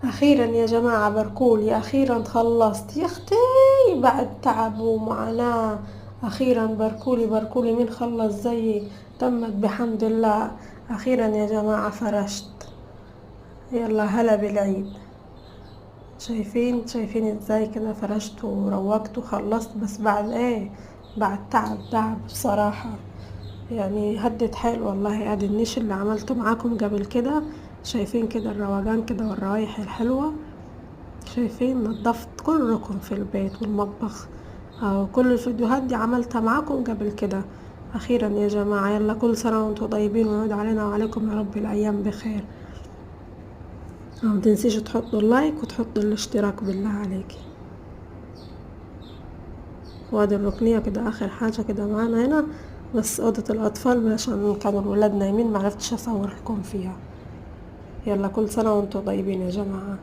اخيرا يا جماعة باركولي، اخيرا خلصت يا اختي بعد تعب ومعاناة. اخيرا باركولي باركولي، مين خلص زيي؟ تمت بحمد الله. اخيرا يا جماعة فرشت. يلا هلا بالعيد. شايفين ازاي كده فرشت وروقت وخلصت، بس بعد ايه؟ بعد تعب بصراحة. يعني هدت حيل والله. ادي النيش اللي عملته معاكم قبل كده، شايفين كده الروقان كده والروايح الحلوة. شايفين نظفت كل ركن في البيت والمطبخ. كل الفيديوهات دي عملتها معاكم قبل كده. اخيرا يا جماعة، يلا كل سنة وانتم طيبين، ويعود علينا وعليكم يا رب الايام بخير. متنسيش تحطوا اللايك وتحطوا الاشتراك بالله عليكي. وادي الركنية كده اخر حاجة كده معانا هنا، بس اوضة الاطفال عشان كانوا الولاد نايمين معرفتش اصور لكم فيها. يلا كل سنة وانتم طيبين يا جماعة.